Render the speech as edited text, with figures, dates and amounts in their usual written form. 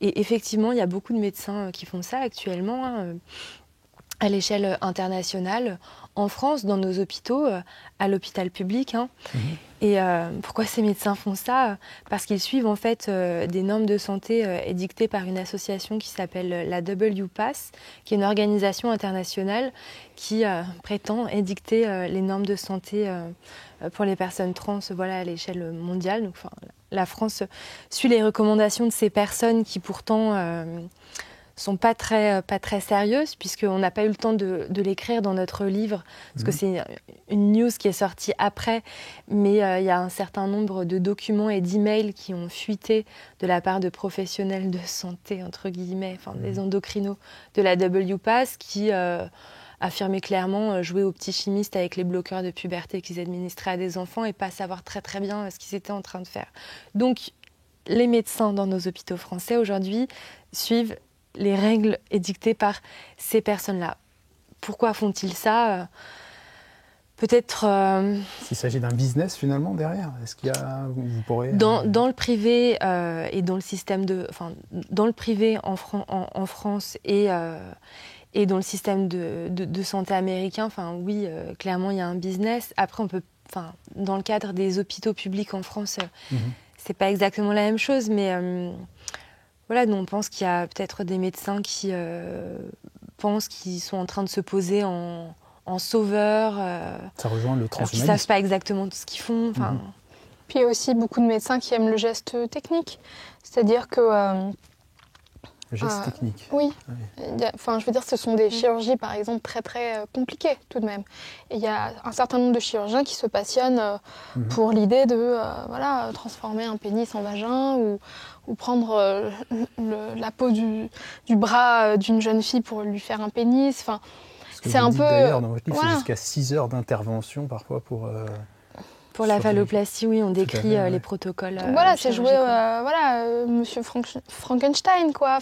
Et effectivement, il y a beaucoup de médecins qui font ça actuellement, hein, à l'échelle internationale, en France, dans nos hôpitaux, à l'hôpital public. Hein. Et pourquoi ces médecins font ça? Parce qu'ils suivent en fait des normes de santé édictées par une association qui s'appelle la WPAS, qui est une organisation internationale qui prétend édicter les normes de santé pour les personnes trans, voilà, à l'échelle mondiale. Donc, la France suit les recommandations de ces personnes qui pourtant sont pas très sérieuses, puisqu'on n'a pas eu le temps de l'écrire dans notre livre, parce que c'est une news qui est sortie après, mais il y a un certain nombre de documents et d'emails qui ont fuité de la part de professionnels de santé, entre guillemets, enfin des endocrinos de la WPAS, qui affirmaient clairement jouer aux petits chimistes avec les bloqueurs de puberté qu'ils administraient à des enfants et pas savoir très très bien ce qu'ils étaient en train de faire. Donc, les médecins dans nos hôpitaux français aujourd'hui suivent les règles édictées par ces personnes-là. Pourquoi font-ils ça? Peut-être... S'il s'agit d'un business finalement derrière, est-ce qu'il y a... Vous pourrez... Dans le privé et dans le système de... Enfin, dans le privé en France et dans le système de santé américain, enfin oui, clairement il y a un business. Après, on peut... Enfin, dans le cadre des hôpitaux publics en France, c'est pas exactement la même chose, mais... Voilà, nous on pense qu'il y a peut-être des médecins qui pensent qu'ils sont en train de se poser en sauveurs, ça rejoint le alors qu'ils transhumanisme. ne savent pas exactement tout ce qu'ils font. Puis il y a aussi beaucoup de médecins qui aiment le geste technique, c'est-à-dire que... le geste technique. Oui, enfin, je veux dire, ce sont des chirurgies par exemple très très compliquées tout de même. Et il y a un certain nombre de chirurgiens qui se passionnent pour l'idée de voilà, transformer un pénis en vagin ou prendre la peau du bras d'une jeune fille pour lui faire un pénis. Enfin, c'est un peu... D'ailleurs, dans votre livre, c'est jusqu'à 6 heures d'intervention parfois pour... Pour la phalloplastie, oui, on décrit les protocoles. Voilà, c'est joué, Monsieur Frankenstein, quoi.